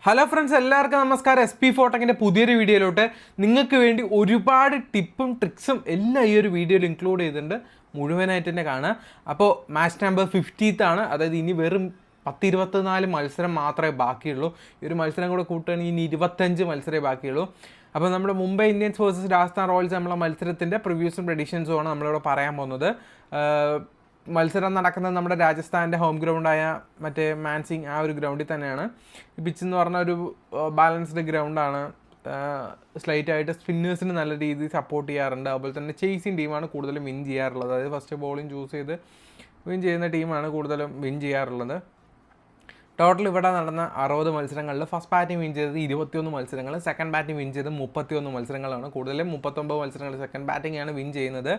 Hello friends, എല്ലാവർക്കും നമസ്കാരം. SP ഫോട്ടക്കിൻ്റെ പുതിയൊരു വീഡിയോയിലോട്ട് നിങ്ങൾക്ക് വേണ്ടി ഒരുപാട് ടിപ്പും ട്രിക്സും എല്ലാം ഈ ഒരു വീഡിയോയിൽ ഇൻക്ലൂഡ് ചെയ്തിട്ടുണ്ട്. മുഴുവനായിട്ട് തന്നെ കാണുക. അപ്പോൾ മാച്ച് നമ്പർ 50th ആണ്, അതായത് ഇനി വെറും 10-24 മത്സരം മാത്രമേ ബാക്കിയുള്ളൂ. ഈ ഒരു മത്സരം കൂടെ കൂട്ടുകയാണെങ്കിൽ ഇനി 25 മത്സരമേ ബാക്കിയുള്ളൂ. അപ്പോൾ നമ്മുടെ Mumbai Indians versus Rajasthan Royals നമ്മളെ മത്സരത്തിൻ്റെ പ്രിവ്യൂസും പ്രഡിക്ഷൻസും ആണ് നമ്മളിവിടെ പറയാൻ പോകുന്നത്. മത്സരം നടക്കുന്നത് നമ്മുടെ രാജസ്ഥാൻ്റെ ഹോം ഗ്രൗണ്ടായ മറ്റേ മാൻസിംഗ് ആ ഒരു ഗ്രൗണ്ടിൽ തന്നെയാണ്. ഈ പിച്ച് എന്ന് പറഞ്ഞ ഒരു ബാലൻസ്ഡ് ഗ്രൗണ്ടാണ്. സ്ലൈറ്റ് ആയിട്ട് സ്പിന്നേഴ്സിന് നല്ല രീതിയിൽ സപ്പോർട്ട് ചെയ്യാറുണ്ട്. അതുപോലെ തന്നെ ചേസിങ് ടീമാണ് കൂടുതലും വിൻ ചെയ്യാറുള്ളത്. അതായത് ഫസ്റ്റ് ബോളിംഗ് ചൂസ് ചെയ്ത് വിൻ ചെയ്യുന്ന ടീമാണ് കൂടുതലും വിൻ ചെയ്യാറുള്ളത്. ടോട്ടൽ ഇവിടെ നടന്ന 60 മത്സരങ്ങളിൽ ഫസ്റ്റ് ബാറ്റിംഗ് വിൻ ചെയ്തത് 21 മത്സരങ്ങൾ, സെക്കൻഡ് ബാറ്റിംഗ് വിൻ ചെയ്തത് 31 മത്സരങ്ങളാണ്. കൂടുതലും 39 മത്സരങ്ങൾ സെക്കൻഡ് ബാറ്റിംഗ് ആണ് വിൻ ചെയ്യുന്നത്.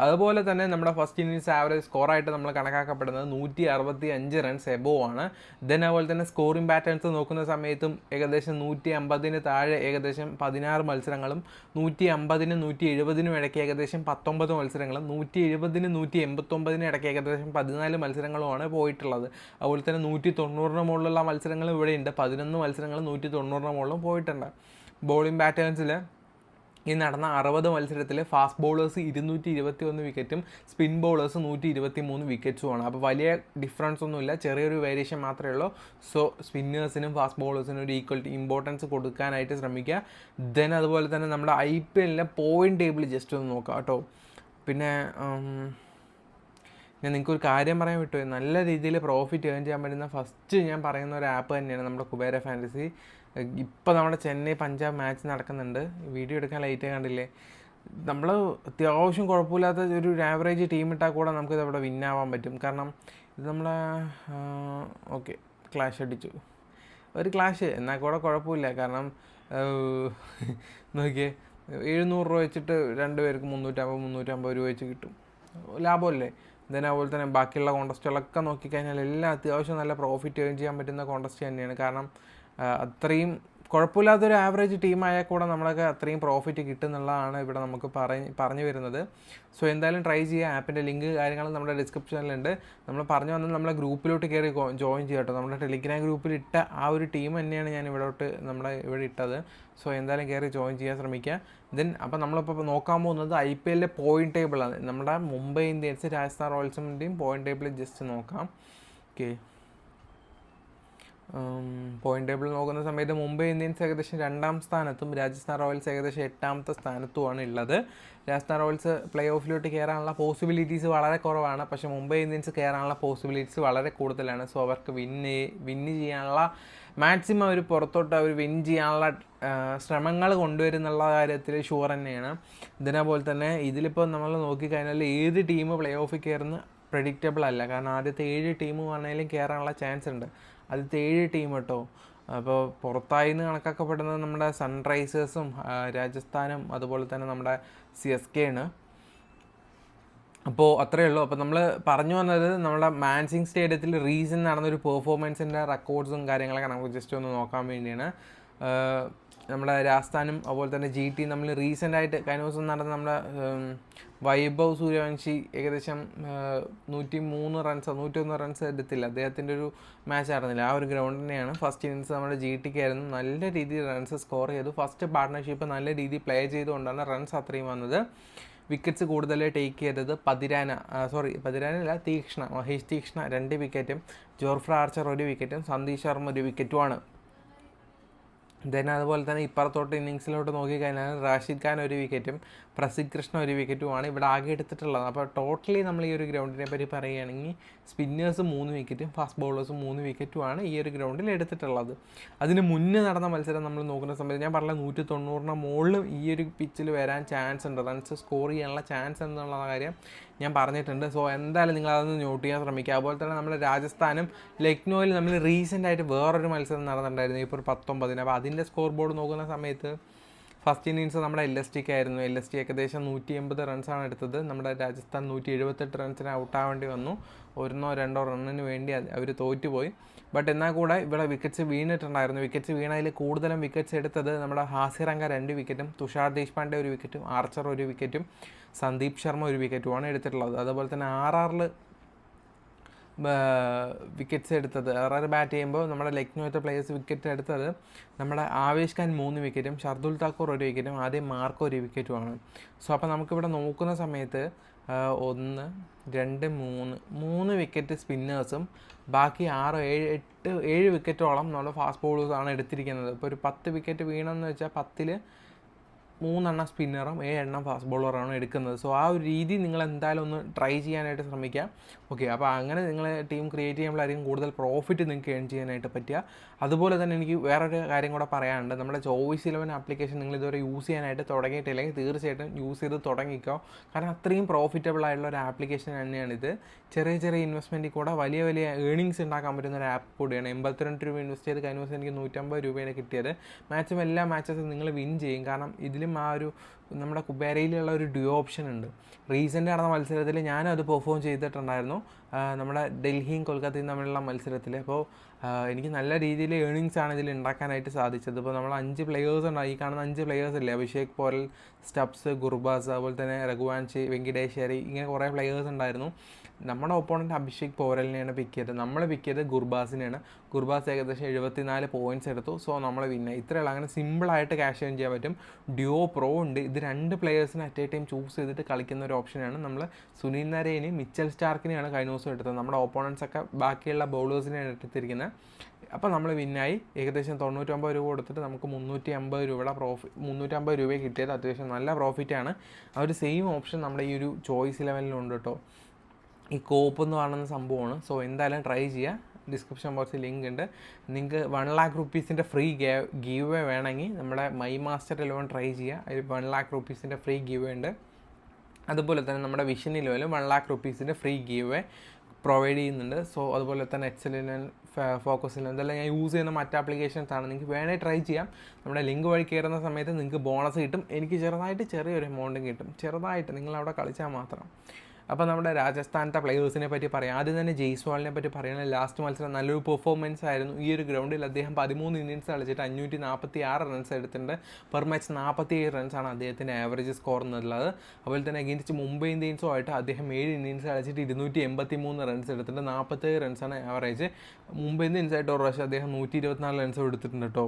അതുപോലെ തന്നെ നമ്മുടെ ഫസ്റ്റ് ഇന്നിങ്സ് ആവറേജ് സ്കോറായിട്ട് നമ്മൾ കണക്കാക്കപ്പെടുന്നത് 165 റൺസ് എബോവ് ആണ്. ദെൻ അതുപോലെ തന്നെ സ്കോറിംഗ് പാറ്റേൺസ് നോക്കുന്ന സമയത്തും ഏകദേശം 150 താഴെ ഏകദേശം 16 മത്സരങ്ങളും 150-നും 170-നും ഇടയ്ക്ക് ഏകദേശം 19 മത്സരങ്ങളും 170-നും 189-നും ഇടയ്ക്ക് ഏകദേശം 14 മത്സരങ്ങളുമാണ് പോയിട്ടുള്ളത്. അതുപോലെ തന്നെ 190 മുകളിലുള്ള മത്സരങ്ങൾ ഇവിടെയുണ്ട്. 11 മത്സരങ്ങൾ 190 മുകളിലും പോയിട്ടുണ്ട്. ബോളിംഗ് പാറ്റേൺസിൽ ഈ നടന്ന 60 മത്സരത്തിൽ ഫാസ്റ്റ് ബോളേഴ്സ് 221 വിക്കറ്റും സ്പിൻ ബോളേഴ്സ് 123 വിക്കറ്റ്സുമാണ്. അപ്പോൾ വലിയ ഡിഫറൻസ് ഒന്നുമില്ല, ചെറിയൊരു വേരിയേഷൻ മാത്രമേ ഉള്ളൂ. സോ സ്പിന്നേഴ്സിനും ഫാസ്റ്റ് ബോളേഴ്സിനും ഒരു ഈക്വൽ ഇമ്പോർട്ടൻസ് കൊടുക്കാനായിട്ട് ശ്രമിക്കുക. ദെൻ അതുപോലെ തന്നെ നമ്മുടെ IPL പോയിന്റ് ടേബിൾ ജസ്റ്റ് ഒന്ന് നോക്കാം കേട്ടോ. പിന്നെ ഞാൻ നിങ്ങൾക്കൊരു കാര്യം പറയാൻ വിട്ടുപോയി. നല്ല രീതിയിൽ പ്രോഫിറ്റ് ഏൺ ചെയ്യാൻ പറ്റുന്ന ഫസ്റ്റ് ഞാൻ പറയുന്ന ഒരു ആപ്പ് തന്നെയാണ് നമ്മുടെ കുബേര ഫാൻറ്റസി. ഇപ്പോൾ നമ്മുടെ ചെന്നൈ പഞ്ചാബ് മാച്ച് നടക്കുന്നുണ്ട്. വീഡിയോ എടുക്കാൻ ലൈറ്റ് കണ്ടില്ലേ. നമ്മൾ അത്യാവശ്യം കുഴപ്പമില്ലാത്ത ഒരു ആവറേജ് ടീം ഇട്ടാൽ കൂടെ നമുക്കിത് അവിടെ വിന്നാവാൻ പറ്റും. കാരണം ഇത് നമ്മളെ ഓക്കെ ക്ലാഷ് അടിച്ചു, ഒരു ക്ലാഷ് എന്നാൽ കൂടെ കുഴപ്പമില്ല. കാരണം നോക്കിയേ, 700 രൂപ വെച്ചിട്ട് 2 പേർക്ക് 350 രൂപ വെച്ച് കിട്ടും. ലാഭമല്ലേ? ദെൻ അതുപോലെ തന്നെ ബാക്കിയുള്ള കോൺടെസ്റ്റുകളൊക്കെ നോക്കിക്കഴിഞ്ഞാൽ എല്ലാം അത്യാവശ്യം നല്ല പ്രോഫിറ്റ് ഏൺ ചെയ്യാൻ പറ്റുന്ന കോൺടെസ്റ്റ് തന്നെയാണ്. കാരണം അത്രയും കുഴപ്പമില്ലാത്തൊരു ആവറേജ് ടീമായാൽ കൂടെ നമ്മളൊക്കെ അത്രയും പ്രോഫിറ്റ് കിട്ടുന്നുള്ളതാണ് ഇവിടെ നമുക്ക് പറഞ്ഞു വരുന്നത്. സോ എന്തായാലും ട്രൈ ചെയ്യുക. ആപ്പിൻ്റെ ലിങ്ക് കാര്യങ്ങൾ നമ്മുടെ ഡിസ്ക്രിപ്ഷനിലുണ്ട്. നമ്മൾ പറഞ്ഞു വന്നത് നമ്മളെ ഗ്രൂപ്പിലോട്ട് കയറി ജോയിൻ ചെയ്യുക കേട്ടോ. നമ്മുടെ ടെലിഗ്രാം ഗ്രൂപ്പിൽ ഇട്ട ആ ഒരു ടീം തന്നെയാണ് ഞാൻ ഇവിടെ ഇട്ടത്. സോ എന്തായാലും കയറി ജോയിൻ ചെയ്യാൻ ശ്രമിക്കുക. ദെൻ അപ്പോൾ നമ്മളിപ്പോൾ നോക്കാൻ പോകുന്നത് IPL പോയിന്റ് ടേബിളാണ്. നമ്മുടെ മുംബൈ ഇന്ത്യൻസ് രാജസ്ഥാൻ റോയൽസിൻ്റെയും പോയിന്റ് ടേബിൾ ജസ്റ്റ് നോക്കാം. ഓക്കെ, പോയിന്റ് ടേബിൾ നോക്കുന്ന സമയത്ത് മുംബൈ ഇന്ത്യൻസ് ഏകദേശം 2ാം സ്ഥാനത്തും രാജസ്ഥാൻ റോയൽസ് ഏകദേശം 8ാമത്തെ സ്ഥാനത്തുമാണ് ഉള്ളത്. രാജസ്ഥാൻ റോയൽസ് പ്ലേ ഓഫിലോട്ട് കയറാനുള്ള പോസിബിലിറ്റീസ് വളരെ കുറവാണ്, പക്ഷേ മുംബൈ ഇന്ത്യൻസ് കയറാനുള്ള പോസിബിലിറ്റീസ് വളരെ കൂടുതലാണ്. സോ അവർക്ക് വിന്ന് ചെയ്യാനുള്ള മാക്സിമം അവർ പുറത്തോട്ട് അവർ വിൻ ചെയ്യാനുള്ള ശ്രമങ്ങൾ കൊണ്ടുവരുന്നുള്ള കാര്യത്തിൽ ഷുവർ തന്നെയാണ്. ഇതിനെപോലെ തന്നെ ഇതിലിപ്പോൾ നമ്മൾ നോക്കിക്കഴിഞ്ഞാൽ ഏത് ടീം പ്ലേ ഓഫിൽ കയറുന്ന പ്രഡിക്റ്റബിൾ അല്ല. കാരണം ആദ്യത്തെ 7 ടീം വേണമെങ്കിലും കയറാനുള്ള ചാൻസ് ഉണ്ട്. ആദ്യത്തെ 7 ടീം കേട്ടോ. അപ്പോൾ പുറത്തായി നിന്ന് കണക്കാക്കപ്പെടുന്നത് നമ്മുടെ സൺറൈസേഴ്സും രാജസ്ഥാനും അതുപോലെ തന്നെ നമ്മുടെ CSK ആണ്. അപ്പോൾ അത്രയേ ഉള്ളൂ. അപ്പോൾ നമ്മൾ പറഞ്ഞു വന്നത് നമ്മുടെ മാൻസിംഗ് സ്റ്റേഡിയത്തിൽ റീസെൻ്റ് നടന്നൊരു പെർഫോമൻസിൻ്റെ റെക്കോർഡ്സും കാര്യങ്ങളൊക്കെ നമുക്ക് ജസ്റ്റ് ഒന്ന് നോക്കാൻ വേണ്ടിയാണ്. നമ്മുടെ രാജസ്ഥാനും അതുപോലെ തന്നെ GT നമ്മൾ റീസെൻ്റായിട്ട് കഴിഞ്ഞ ദിവസം നടന്ന നമ്മുടെ വൈഭവ് സൂര്യവംശി ഏകദേശം 101 റൺസ് എടുത്തില്ല. അദ്ദേഹത്തിൻ്റെ ഒരു മാച്ച് ആയിരുന്നില്ല, ആ ഒരു ഗ്രൗണ്ട് തന്നെയാണ്. ഫസ്റ്റ് ഇന്നിങ്സ് നമ്മുടെ GTക്ക് ആയിരുന്നു. നല്ല രീതിയിൽ റൺസ് സ്കോർ ചെയ്തു. ഫസ്റ്റ് പാർട്ട്ണർഷിപ്പ് നല്ല രീതിയിൽ പ്ലേ ചെയ്തുകൊണ്ടാണ് റൺസ് അത്രയും വന്നത്. വിക്കറ്റ്സ് കൂടുതൽ ടേക്ക് ചെയ്തത് മഹേഷ് തീക്ഷ്ണ 2 വിക്കറ്റും ജോർഫ്ര ആർച്ചർ 1 വിക്കറ്റും സന്ദീപ് ശർമ്മ 1 വിക്കറ്റുമാണ്. ദെൻ അതുപോലെ തന്നെ ഇപ്പുറത്തോട്ട് ഇന്നിങ്സിലോട്ട് നോക്കിക്കഴിഞ്ഞാൽ റാഷിദ് ഖാൻ 1 വിക്കറ്റും പ്രസിദ്ധ് കൃഷ്ണ 1 വിക്കറ്റുമാണ് ഇവിടെ ആകെ എടുത്തിട്ടുള്ളത്. അപ്പോൾ ടോട്ടലി നമ്മൾ ഈ ഒരു ഗ്രൗണ്ടിനെ പറ്റി പറയുകയാണെങ്കിൽ സ്പിന്നേഴ്സ് 3 വിക്കറ്റും ഫാസ്റ്റ് ബോളേഴ്സും 3 വിക്കറ്റുമാണ് ഈ ഒരു ഗ്രൗണ്ടിൽ എടുത്തിട്ടുള്ളത്. അതിന് മുന്നേ നടന്ന മത്സരം നമ്മൾ നോക്കുന്ന സമയത്ത് ഞാൻ പറഞ്ഞ 190 മുകളിലും ഈ ഒരു പിച്ചിൽ വരാൻ ചാൻസ് ഉണ്ട്, റൺസ് സ്കോർ ചെയ്യാനുള്ള ചാൻസ് എന്നുള്ള കാര്യം ഞാൻ പറഞ്ഞിട്ടുണ്ട്. സോ എന്തായാലും നിങ്ങൾ അതൊന്ന് നോട്ട് ചെയ്യാൻ ശ്രമിക്കുക. അതുപോലെ തന്നെ നമ്മൾ രാജസ്ഥാനും ലക്നോയിൽ നമ്മൾ റീസെൻ്റായിട്ട് വേറൊരു മത്സരം നടന്നിട്ടുണ്ടായിരുന്നു ഇപ്പോൾ 19. അപ്പോൾ അതിൻ്റെ സ്കോർ ബോർഡ് നോക്കുന്ന സമയത്ത് ഫസ്റ്റ് ഇന്നിങ്സ് നമ്മുടെ LSTK ആയിരുന്നു. LST ഏകദേശം 180 റൺസാണ് എടുത്തത്. നമ്മുടെ രാജസ്ഥാൻ 178 റൺസിന് ഔട്ടാവേണ്ടി വന്നു. 1-2 റണ്ണിന് വേണ്ടി അവർ തോറ്റുപോയി. ബട്ട് എന്നാൽ കൂടെ ഇവിടെ വിക്കറ്റ്സ് വീണിട്ടുണ്ടായിരുന്നു. വിക്കറ്റ്സ് വീണതിൽ കൂടുതലും വിക്കറ്റ്സ് എടുത്തത് നമ്മുടെ ഹാസിറങ്ക 2 വിക്കറ്റും തുഷാർ ദേശ്പാണ്ഡെ 1 വിക്കറ്റും ആർച്ചർ 1 വിക്കറ്റും സന്ദീപ് ശർമ്മ 1 വിക്കറ്റുമാണ് എടുത്തിട്ടുള്ളത്. അതുപോലെ തന്നെ RRൽ വിക്കറ്റ്സ് എടുത്തത്. ആർ ബാറ്റ് ചെയ്യുമ്പോൾ നമ്മുടെ ലക്നൗത്തെ പ്ലേയേഴ്സ് വിക്കറ്റ് എടുത്തത് നമ്മുടെ ആവേശ് ഖാൻ 3 വിക്കറ്റും ഷർദുൽ താക്കൂർ 1 വിക്കറ്റും ആദ്യം മാർക്കോ 1 വിക്കറ്റുമാണ്. സോ അപ്പോൾ നമുക്കിവിടെ നോക്കുന്ന സമയത്ത് 1 2 3 വിക്കറ്റ് സ്പിന്നേഴ്സും ബാക്കി 6 7 വിക്കറ്റോളം നമ്മൾ ഫാസ്റ്റ് ബോളേഴ്സാണ് എടുത്തിരിക്കുന്നത്. ഇപ്പോൾ ഒരു 10 വിക്കറ്റ് വീണമെന്ന് വെച്ചാൽ 10-ൽ 3 സ്പിന്നറും 7 ഫാസ്റ്റ് ബോളറാണ് എടുക്കുന്നത്. സോ ആ ഒരു രീതി നിങ്ങൾ എന്തായാലും ഒന്ന് ട്രൈ ചെയ്യാനായിട്ട് ശ്രമിക്കുക. ഓക്കെ, അപ്പോൾ അങ്ങനെ നിങ്ങൾ ടീം ക്രിയേറ്റ് ചെയ്യുമ്പോഴായിരിക്കും കൂടുതൽ പ്രോഫിറ്റ് നിങ്ങൾക്ക് ഏൺ ചെയ്യാനായിട്ട് പറ്റുക. അതുപോലെ തന്നെ എനിക്ക് വേറൊരു കാര്യം കൂടെ പറയാനുണ്ട്. നമ്മുടെ ചോയ്സ് 11 ആപ്ലിക്കേഷൻ നിങ്ങൾ ഇതുവരെ യൂസ് ചെയ്യാനായിട്ട് തുടങ്ങിയിട്ടില്ലെങ്കിൽ തീർച്ചയായിട്ടും യൂസ് ചെയ്ത് തുടങ്ങിക്കോ. കാരണം അത്രയും പ്രോഫിറ്റബിൾ ആയിട്ടുള്ള ഒരു ആപ്ലിക്കേഷൻ തന്നെയാണിത്. ചെറിയ ചെറിയ ഇൻവെസ്റ്റ്മെൻറ്റിൽ കൂടെ വലിയ വലിയ ഏണിങ്സ് ഉണ്ടാക്കാൻ പറ്റുന്ന ഒരു ആപ്പ് കൂടിയാണ്. 82 രൂപ ഇൻവെസ്റ്റ് ചെയ്ത് കഴിഞ്ഞ ദിവസം എനിക്ക് 150 രൂപയാണ് കിട്ടിയത്. മാക്സിമം എല്ലാ മാച്ചസും നിങ്ങൾ വിൻ ചെയ്യും. കാരണം ഇതിലും ആ ഒരു നമ്മുടെ കുബേരയിലുള്ള ഒരു ഡ്യൂ ഓപ്ഷൻ ഉണ്ട്. റീസെൻ്റ് നടന്ന മത്സരത്തിൽ ഞാനും അത് പെർഫോം ചെയ്തിട്ടുണ്ടായിരുന്നു, നമ്മുടെ ഡൽഹിയും കൊൽക്കത്തയും തമ്മിലുള്ള മത്സരത്തിൽ. അപ്പോൾ എനിക്ക് നല്ല രീതിയിൽ ഏണിങ്സാണ് ഇതിൽ ഉണ്ടാക്കാനായിട്ട് സാധിച്ചത്. ഇപ്പോൾ നമ്മൾ 5 പ്ലെയേഴ്സ് ഉണ്ടായി, ഈ കാണുന്ന 5 പ്ലെയേഴ്സ് ഇല്ലേ, അഭിഷേക് പോരൽ, സ്റ്റബ്സ്, ഗുർബാസ്, അതുപോലെ തന്നെ രഘുവാൻഷി, വെങ്കിടേശ്വരി, ഇങ്ങനെ കുറേ പ്ലെയേഴ്സ് ഉണ്ടായിരുന്നു. നമ്മുടെ ഒപ്പോണൻറ്റ് അഭിഷേക് പോരലിനെയാണ് പിക്ക് ചെയ്തത്. നമ്മൾ പിക്ക് ചെയ്തത് ഗുർബാസിനെയാണ്. ഗുർബാസ് ഏകദേശം 74 പോയിൻറ്റ്സ് എടുത്തു. സോ നമ്മൾ വിന്നെ. ഇത്രയുള്ള അങ്ങനെ സിമ്പിളായിട്ട് ക്യാഷ് ഏൺ ചെയ്യാൻ പറ്റും. ഡ്യുവോ പ്രോ ഉണ്ട്. ഇത് 2 പ്ലെയേഴ്സിന് അറ്റ് എ ടൈം ചൂസ് ചെയ്തിട്ട് കളിക്കുന്ന ഒരു ഓപ്ഷനാണ്. നമ്മൾ സുനിൽ നരേനെയും മിച്ചൽ സ്റ്റാർക്കിനെയാണ് കഴിഞ്ഞ ദിവസം എടുത്തത്. നമ്മുടെ ഓപ്പോണൻസൊക്കെ ബാക്കിയുള്ള ബൗളേഴ്സിനെയാണ് എടുത്തിരിക്കുന്നത്. അപ്പോൾ നമ്മൾ വിന്നായി. ഏകദേശം 99 രൂപ കൊടുത്തിട്ട് നമുക്ക് 350 രൂപയുടെ 350 രൂപ കിട്ടിയത് അത്യാവശ്യം നല്ല പ്രോഫിറ്റാണ്. ആ ഒരു സെയിം ഓപ്ഷൻ നമ്മുടെ ഈ ഒരു ചോയ്സ് 11 കേട്ടോ. ഈ കോപ്പ് എന്ന് പറയുന്ന സംഭവമാണ്. സോ എന്തായാലും ട്രൈ ചെയ്യുക. ഡിസ്ക്രിപ്ഷൻ ബോക്സിൽ ലിങ്ക് ഉണ്ട്. നിങ്ങൾക്ക് 1 lakh rupees ഫ്രീ ഗീവ് വേ വേണമെങ്കിൽ നമ്മുടെ മൈ മാസ്റ്റർ 11 ട്രൈ ചെയ്യുക. അതിൽ 1 lakh rupees ഫ്രീ ഗീവ് വേ ഉണ്ട്. അതുപോലെ തന്നെ നമ്മുടെ vision 11 1 lakh rupees free give വേ പ്രൊവൈഡ് ചെയ്യുന്നുണ്ട്. സോ അതുപോലെ തന്നെ എക്സൽ11, ഫോക്കസ്11 ഇതെല്ലാം ഞാൻ യൂസ് ചെയ്യുന്ന മറ്റ് ആപ്ലിക്കേഷൻസാണ്. നിങ്ങൾക്ക് വേണമെങ്കിൽ ട്രൈ ചെയ്യാം. നമ്മുടെ ലിങ്ക് വഴി കയറുന്ന സമയത്ത് നിങ്ങൾക്ക് ബോണസ് കിട്ടും. എനിക്ക് ചെറിയൊരു എമൗണ്ടും കിട്ടും. ചെറുതായിട്ട് നിങ്ങളവിടെ കളിച്ചാൽ മാത്രം. അപ്പോൾ നമ്മുടെ രാജസ്ഥാനത്തെ പ്ലെയേഴ്സിനെ പറ്റി പറയാം. ആദ്യം തന്നെ ജയ്സ്വാളിനെ പറ്റി പറയുകയാണെങ്കിൽ ലാസ്റ്റ് മത്സരം നല്ലൊരു പെർഫോമൻസ് ആയിരുന്നു. ഈ ഒരു ഗ്രൗണ്ടിൽ അദ്ദേഹം 13 ഇന്നിങ്സ് കളിച്ചിട്ട് 546 റൺസ് എടുത്തിട്ടുണ്ട്. പെർ മാച്ച് 47 റൺസാണ് അദ്ദേഹത്തിൻ്റെ ആവറേജ് സ്കോർ എന്നുള്ളത്. അതുപോലെ തന്നെ അഗെയിൻസ്റ്റ് മുംബൈ ഇന്ത്യൻസുമായിട്ട് അദ്ദേഹം 7 ഇന്നിങ്സ് കളിച്ചിട്ട് 283 റൺസ് എടുത്തിട്ടുണ്ട്. 47 റൺസാണ് ആവറേജ്. മുംബൈ ഇന്ത്യൻസായിട്ട് ഒരു പ്രാവശ്യം അദ്ദേഹം 124 റൺസ് എടുത്തിട്ടുണ്ട് കേട്ടോ.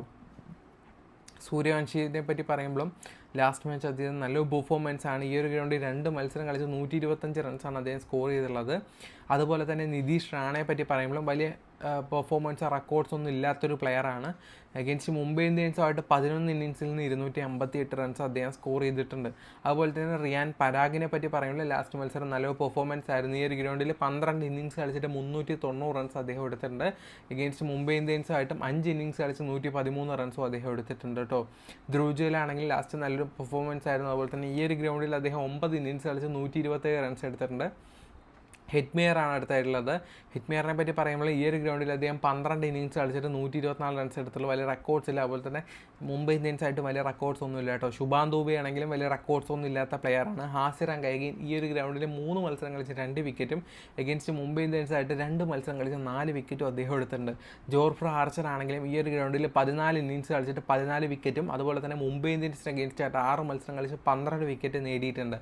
സൂര്യവംശിയെ പറ്റി പറയുമ്പോഴും ലാസ്റ്റ് മാച്ച് അദ്ദേഹം നല്ലൊരു പെർഫോമൻസ് ആണ്. ഈ ഒരു ഗ്രൗണ്ടിൽ 2 മത്സരം കളിച്ച് 125 റൺസാണ് അദ്ദേഹം സ്കോർ ചെയ്തിട്ടുള്ളത്. അതുപോലെ തന്നെ നിതീഷ് റാണയെ പറ്റി പറയുമ്പോഴും വലിയ പെർഫോമൻസ് റെക്കോർഡ്സ് ഒന്നും ഇല്ലാത്തൊരു പ്ലെയറാണ്. അഗെയിൻസ്റ്റ് മുംബൈ ഇന്ത്യൻസുമായിട്ട് 11 ഇന്നിങ്സിൽ നിന്ന് 258 റൺസ് അദ്ദേഹം സ്കോർ ചെയ്തിട്ടുണ്ട്. അതുപോലെ തന്നെ റിയാൻ പരാഗിനെ പറ്റി പറയുമ്പോൾ ലാസ്റ്റ് മത്സരം നല്ലൊരു പെർഫോമൻസ് ആയിരുന്നു. ഈ ഒരു ഗ്രൗണ്ടിൽ 12 ഇന്നിങ്സ് കളിച്ചിട്ട് 390 റൺസ് അദ്ദേഹം എടുത്തിട്ടുണ്ട്. അഗെയിൻസ്റ്റ് മുംബൈ ഇന്ത്യൻസുമായിട്ടും 5 ഇന്നിങ്സ് കളിച്ച് 113 റൺസും അദ്ദേഹം എടുത്തിട്ടുണ്ട് കേട്ടോ. ധ്രുവ് ജുവലാണെങ്കിൽ ലാസ്റ്റ് നല്ലൊരു പെർഫോമൻസ് ആയിരുന്നു. അതുപോലെ തന്നെ ഈ ഒരു ഗ്രൗണ്ടിൽ അദ്ദേഹം 9 ഇന്നിങ്സ് കളിച്ച് 127 റൺസ് എടുത്തിട്ടുണ്ട്. ഹിറ്റ്മെയറാണ് അടുത്തായിട്ടുള്ളത്. ഹിറ്റ്മെയറിനെ പറ്റി പറയുമ്പോൾ ഈ ഒരു ഗ്രൗണ്ടിൽ അദ്ദേഹം 12 ഇന്നിങ്സ് കളിച്ചിട്ട് 124 റൺസ് എടുത്തുള്ളൂ. വലിയ റെക്കോർഡ്സ് ഇല്ല. അതുപോലെ തന്നെ മുംബൈ ഇന്ത്യൻസായിട്ട് വലിയ റെക്കോർഡ്സ് ഒന്നും ഇല്ല കേട്ടോ. ശുഭാൻ ദൂബെ ആണെങ്കിലും വലിയ റെക്കോർഡ്സ് ഒന്നും ഇല്ലാത്ത പ്ലെയറാണ്. ഹാസിറാൻ കൈഗിൻ ഈ ഒരു ഗ്രൗണ്ടിൽ 3 മത്സരം കളിച്ച് 2 വിക്കറ്റും അഗെയിൻസ്റ്റ് മുംബൈ ഇന്ത്യൻസായിട്ട് 2 മത്സരം കളിച്ച് 4 വിക്കറ്റും അദ്ദേഹം എടുത്തിട്ടുണ്ട്. ജോർഫ്ര ആർച്ചർ ആണെങ്കിലും ഈ ഒരു ഗ്രൗണ്ടിൽ 14 ഇന്നിങ്സ് കളിച്ചിട്ട് 14 വിക്കറ്റും അതുപോലെ തന്നെ മുംബൈ ഇന്ത്യൻസിന് അഗെയിൻസ്റ്റായിട്ട് 6 മത്സരം കളിച്ച് 12 വിക്കറ്റ് നേടിയിട്ടുണ്ട്.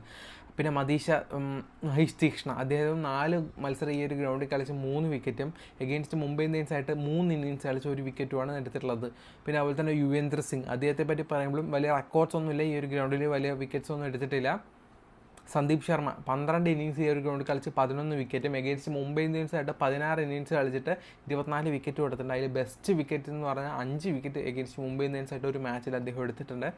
പിന്നെ മഹീഷ് തീക്ഷ്ണ അദ്ദേഹം 4 മത്സരം ഈ ഒരു ഗ്രൗണ്ടിൽ കളിച്ച് 3 വിക്കറ്റും അഗെയിൻസ്റ്റ് മുംബൈ ഇന്ത്യൻസായിട്ട് 3 ഇന്നിങ്സ് കളിച്ച് 1 വിക്കറ്റുമാണ് എടുത്തിട്ടുള്ളത്. പിന്നെ അതുപോലെ തന്നെ യുവേന്ദ്ര സിംഗ് അദ്ദേഹത്തെ പറ്റി പറയുമ്പോഴും വലിയ റെക്കോർഡ്സ് ഒന്നുമില്ല. ഈ ഒരു ഗ്രൗണ്ടിൽ വലിയ വിക്കറ്റ്സ് ഒന്നും എടുത്തിട്ടില്ല. സന്ദീപ് ശർമ്മ 12 ഇന്നിങ്സ് ഈ ഒരു ഗ്രൗണ്ടിൽ കളിച്ച് 11 വിക്കറ്റും അഗെയിൻസ്റ്റ് മുംബൈ ഇന്ത്യൻസായിട്ട് 16 ഇന്നിങ്സ് കളിച്ചിട്ട് 24 വിക്കറ്റും എടുത്തിട്ടുണ്ട്. അതിൽ ബെസ്റ്റ് വിക്കറ്റ് എന്ന് പറഞ്ഞാൽ 5 വിക്കറ്റ് അഗെയിൻസ്റ്റ് മുംബൈ ഇന്ത്യൻസായിട്ട് ഒരു മാച്ചിൽ അദ്ദേഹം എടുത്തിട്ടുണ്ട്.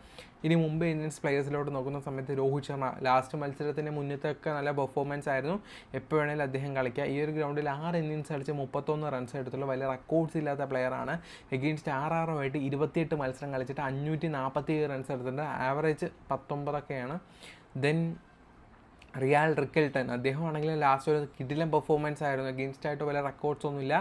ഇനി മുംബൈ ഇന്ത്യൻസ് പ്ലേയേഴ്സിലോട്ട് നോക്കുന്ന സമയത്ത് രോഹിത് ശർമ്മ ലാസ്റ്റ് മത്സരത്തിന് മുന്നത്തൊക്കെ നല്ല പെർഫോമൻസ് ആയിരുന്നു. എപ്പോൾ വേണമെങ്കിലും അദ്ദേഹം കളിക്കുക. ഈ ഒരു ഗ്രൗണ്ടിൽ 6 ഇന്നിങ്സ് കളിച്ച് 31 റൺസ് എടുത്തുള്ള വലിയ റെക്കോർഡ്സ് ഇല്ലാത്ത പ്ലെയറാണ്. അഗെയിൻസ്റ്റ് RRമായിട്ട് 28 മത്സരം കളിച്ചിട്ട് 547 റൺസ് എടുത്തിട്ടുണ്ട്. ആവറേജ് 19 ദെൻ റിയാൽ റിക്കൽട്ടൺ അദ്ദേഹമാണെങ്കിലും ലാസ്റ്റ് ഒരു കിടിലൻ പെർഫോമൻസ് ആയിരുന്നു. അഗെയിൻസ്റ്റായിട്ട് വലിയ റെക്കോർഡ്സ് ഒന്നുമില്ല.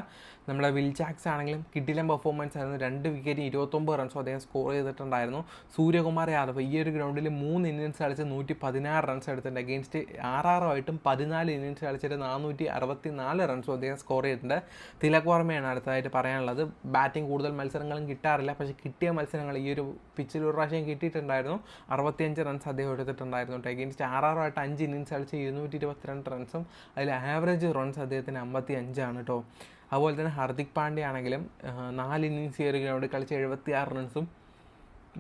നമ്മുടെ വിൽ ജാക്സ് ആണെങ്കിലും കിടിലൻ പെർഫോമൻസ് ആയിരുന്നു. 2 വിക്കറ്റ് 29 റൺസും അദ്ദേഹം സ്കോർ ചെയ്തിട്ടുണ്ടായിരുന്നു. സൂര്യകുമാർ യാദവ് ഈ ഒരു ഗ്രൗണ്ടിൽ 3 ഇന്നിങ്സ് കളിച്ച് 116 റൺസ് എടുത്തിട്ടുണ്ട്. അഗെയിൻസ്റ്റ് RRമായിട്ടും 14 ഇന്നിങ്സ് കളിച്ചിട്ട് 464 റൺസും അദ്ദേഹം സ്കോർ ചെയ്തിട്ടുണ്ട്. തിലക് വർമ്മയാണ് അടുത്തതായിട്ട് പറയാനുള്ളത്. ബാറ്റിംഗ് കൂടുതൽ മത്സരങ്ങളും കിട്ടാറില്ല, പക്ഷേ കിട്ടിയ മത്സരങ്ങൾ ഈ ഒരു പിച്ചിൽ ഒരു പ്രാവശ്യം കിട്ടിയിട്ടുണ്ടായിരുന്നു. 65 റൺസ് അദ്ദേഹം എടുത്തിട്ടുണ്ടായിരുന്നു. അഗെയിൻസ്റ്റ് RRമായിട്ട് 5 ഇന്നിങ്സ് ഇന്നിങ്സ് കളിച്ച് 222 റൺസും അതിൽ ആവറേജ് റൺസ് അദ്ദേഹത്തിന് 55 കേട്ടോ. അതുപോലെ തന്നെ ഹർദിക് പാണ്ഡ്യ ആണെങ്കിലും 4 ഇന്നിങ്സ് ഈ ഒരു ഗ്രൗണ്ടിൽ കളിച്ച് 76 റൺസും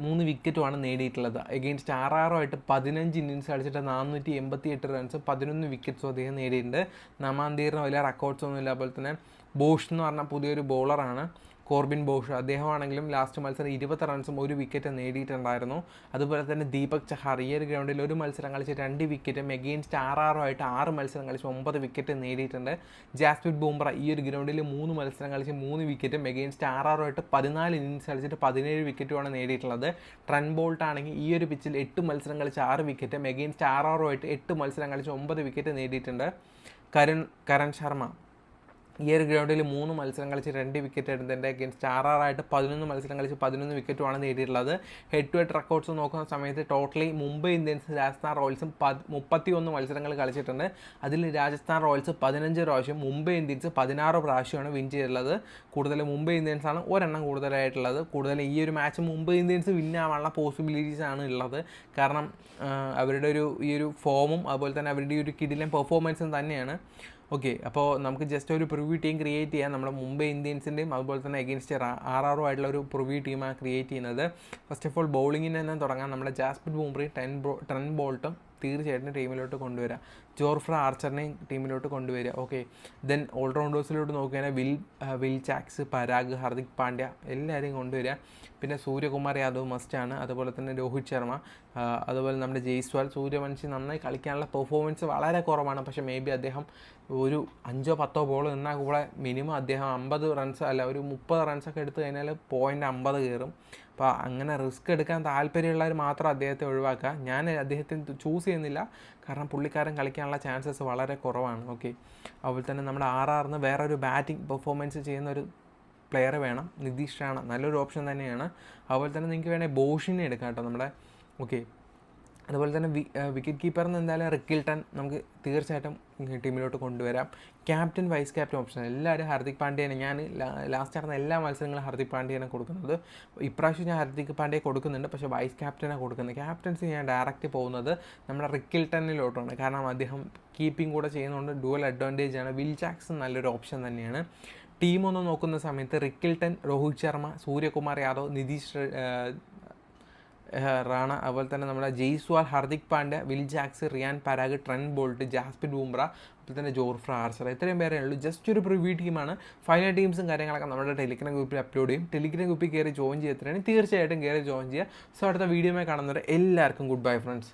3 വിക്കറ്റുമാണ് നേടിയിട്ടുള്ളത്. എഗെയിൻസ്റ്റ് ആറാറുമായിട്ട് 15 ഇന്നിങ്സ് കളിച്ചിട്ട് 488 റൺസും 11 വിക്കറ്റ്സും അദ്ദേഹം നേടിയിട്ടുണ്ട്. നമാന്തീറിന് വലിയ റെക്കോർഡ്സ് ഒന്നുമില്ല. അതുപോലെ തന്നെ ബോഷ് എന്ന് പറഞ്ഞാൽ പുതിയൊരു ബോളറാണ്, കോർബിൻ ബോഷ്. അദ്ദേഹമാണെങ്കിലും ലാസ്റ്റ് മത്സരം 20 റൺസും 1 വിക്കറ്റ് നേടിയിട്ടുണ്ടായിരുന്നു. അതുപോലെ തന്നെ ദീപക് ചഹാർ ഈ ഒരു ഗ്രൗണ്ടിൽ ഒരു മത്സരം കളിച്ച് 2 വിക്കറ്റും എഗെയിൻസ്റ്റ് ആറാറുമായിട്ട് 6 മത്സരം കളിച്ച് 9 വിക്കറ്റ് നേടിയിട്ടുണ്ട്. ജാസ്പ്രീത് ബുംറ ഈ ഒരു ഗ്രൗണ്ടിൽ 3 മത്സരം കളിച്ച് 3 വിക്കറ്റും എഗെയിൻസ്റ്റ് ആറാറുമായിട്ട് 14 ഇന്നിങ്സ് കളിച്ചിട്ട് 17 വിക്കറ്റുമാണ് നേടിയിട്ടുള്ളത്. ട്രെന്റ് ബോൾട്ട് ആണെങ്കിൽ ഈ ഒരു പിച്ചിൽ 8 മത്സരം കളിച്ച് 6 വിക്കറ്റും എഗെയിൻസ്റ്റ് ആറാറുമായിട്ട് 8 മത്സരം കളിച്ച് 9 വിക്കറ്റ് നേടിയിട്ടുണ്ട്. കരൺ ശർമ്മ ഈ ഒരു ഗ്രൗണ്ടിൽ 3 മത്സരം കളിച്ച് 2 വിക്കറ്റ് എടുത്തിട്ടുണ്ട്. അഗെയിൻസ്റ്റ് ആറാറായിട്ട് 11 മത്സരം കളിച്ച് 11 വിക്കറ്റുമാണ് നേടിയിട്ടുള്ളത്. ഹെഡ് ടു ഹെഡ് റെക്കോർഡ്സ് നോക്കുന്ന സമയത്ത് ടോട്ടലി മുംബൈ ഇന്ത്യൻസ് രാജസ്ഥാൻ റോയൽസും 31 മത്സരങ്ങൾ കളിച്ചിട്ടുണ്ട്. അതിൽ രാജസ്ഥാൻ റോയൽസ് 15 പ്രാവശ്യം, മുംബൈ ഇന്ത്യൻസ് 16 പ്രാവശ്യമാണ് വിൻ ചെയ്തിട്ടുള്ളത്. കൂടുതൽ മുംബൈ ഇന്ത്യൻസ് ആണ് ഒരെണ്ണം കൂടുതലായിട്ടുള്ളത്. കൂടുതൽ ഈ ഒരു മാച്ച് മുംബൈ ഇന്ത്യൻസ് വിൻ ആവാനുള്ള പോസിബിലിറ്റീസ് ആണ് ഉള്ളത്. കാരണം അവരുടെ ഈ ഒരു ഫോമും അതുപോലെ തന്നെ അവരുടെ ഈ ഒരു കിടിലൻ പെർഫോമൻസും തന്നെയാണ്. ഓക്കെ, അപ്പോൾ നമുക്ക് ജസ്റ്റ് ഒരു പ്രിവ്യൂ ടീം ക്രിയേറ്റ് ചെയ്യാം. നമ്മുടെ മുംബൈ ഇന്ത്യൻസിൻ്റെയും അതുപോലെ തന്നെ എഗെയിൻസ്റ്റ് ആറാറുമായിട്ടുള്ള ഒരു പ്രിവ്യൂ ടീമാണ് ക്രിയേറ്റ് ചെയ്യുന്നത്. ഫസ്റ്റ് ഓഫ് ഓൾ ബൗളിങ്ങിന് തന്നെ തുടങ്ങാം. നമ്മുടെ ജാസ്പ്രീത് ബുംറയും ട്രെന്റ് ബോൾട്ടും തീർച്ചയായിട്ടും ടീമിലോട്ട് കൊണ്ടുവരിക. ജോർഫ്ര ആർച്ചറിനെയും ടീമിലോട്ട് കൊണ്ടുവരിക. ഓക്കെ, ദെൻ ഓൾറൗണ്ടേഴ്സിലോട്ട് നോക്കുകയാണെങ്കിൽ വിൽ ചാക്സ്, പരാഗ്, ഹർദിക് പാണ്ഡ്യ എല്ലാവരെയും കൊണ്ടുവരിക. പിന്നെ സൂര്യകുമാർ യാദവ് മസ്റ്റാണ്. അതുപോലെ തന്നെ രോഹിത് ശർമ്മ, അതുപോലെ നമ്മുടെ ജയ്സ്വാൾ. സൂര്യവംശി നന്നായി കളിക്കാനുള്ള പെർഫോമൻസ് വളരെ കുറവാണ്. പക്ഷേ മേ ബി അദ്ദേഹം ഒരു 5-10 ബോൾ നിന്നാൽ കൂടെ മിനിമം അദ്ദേഹം 50 റൺസ് അല്ല ഒരു 30 റൺസൊക്കെ എടുത്തു കഴിഞ്ഞാൽ പോയിൻ്റ് 50 കയറും. അപ്പോൾ അങ്ങനെ റിസ്ക് എടുക്കാൻ താല്പര്യമുള്ളവർ മാത്രം അദ്ദേഹത്തെ ഒഴിവാക്കുക. ഞാൻ അദ്ദേഹത്തിന് ചൂസ് ചെയ്യുന്നില്ല, കാരണം പുള്ളിക്കാരൻ കളിക്കാനുള്ള ചാൻസസ് വളരെ കുറവാണ്. ഓക്കെ, അതുപോലെ തന്നെ നമ്മുടെ ആറാറിന് വേറൊരു ബാറ്റിംഗ് പെർഫോമൻസ് ചെയ്യുന്ന ഒരു പ്ലെയർ വേണം. നിതീഷ് റാണ നല്ലൊരു ഓപ്ഷൻ തന്നെയാണ്. അതുപോലെ തന്നെ നിങ്ങൾക്ക് വേണമെങ്കിൽ ബോഷിനെ എടുക്കാം കേട്ടോ നമ്മുടെ. ഓക്കെ, അതുപോലെ തന്നെ വിക്കറ്റ് കീപ്പറിന് എന്തായാലും റിക്കിൾട്ടൺ നമുക്ക് തീർച്ചയായിട്ടും ടീമിലോട്ട് കൊണ്ടുവരാം. ക്യാപ്റ്റൻ വൈസ് ക്യാപ്റ്റൻ ഓപ്ഷൻ എല്ലാവരും ഹർദിക് പാണ്ഡ്യനെ, ഞാൻ ലാസ്റ്റ് നടന്ന എല്ലാ മത്സരങ്ങളും ഹർദിക് പാണ്ഡ്യനെ കൊടുക്കുന്നത്. ഇപ്രാവശ്യം ഞാൻ ഹർദിക് പാണ്ഡ്യയെ കൊടുക്കുന്നുണ്ട്, പക്ഷേ വൈസ് ക്യാപ്റ്റനെ കൊടുക്കുന്നത്. ക്യാപ്റ്റൻസി ഞാൻ ഡയറക്റ്റ് പോകുന്നത് നമ്മുടെ റിക്കിൾട്ടണിലോട്ടാണ്. കാരണം അദ്ദേഹം കീപ്പിംഗ് കൂടെ ചെയ്യുന്നതുകൊണ്ട് ഡുവൽ അഡ്വാൻറ്റേജ് ആണ്. വിൽ ജാക്സൺ നല്ലൊരു ഓപ്ഷൻ തന്നെയാണ്. ടീമൊന്ന് നോക്കുന്ന സമയത്ത് റിക്കിൾട്ടൺ, രോഹിത് ശർമ്മ, സൂര്യകുമാർ യാദവ്, നിതീഷ് റാണ, അതുപോലെ തന്നെ നമ്മുടെ Jaiswal, Hardik Pandya, Will Jacks, Riyan Parag, Trent Boult, Jasprit Bumrah, അതുപോലെ തന്നെ ജോർഫ്ര ആർച്ചർ. ഇത്രയും പേരേ ഉള്ളൂ. ജസ്റ്റ് ഒരു പ്രിവ്യൂ ടീമാണ്. ഫൈനൽ ടീംസും കാര്യങ്ങളൊക്കെ നമ്മുടെ ടെലിഗ്രാം ഗ്രൂപ്പിൽ അപ്ലോഡ് ചെയ്യും. ടെലിഗ്രാം ഗ്രൂപ്പിൽ കയറി ജോയിൻ ചെയ്തിട്ടാണെങ്കിൽ തീർച്ചയായിട്ടും കയറി ജോയിൻ ചെയ്യുക. സോ അടുത്ത വീഡിയോയിൽ കാണുന്നവരെ എല്ലാവർക്കും ഗുഡ് ബൈ ഫ്രണ്ട്സ്.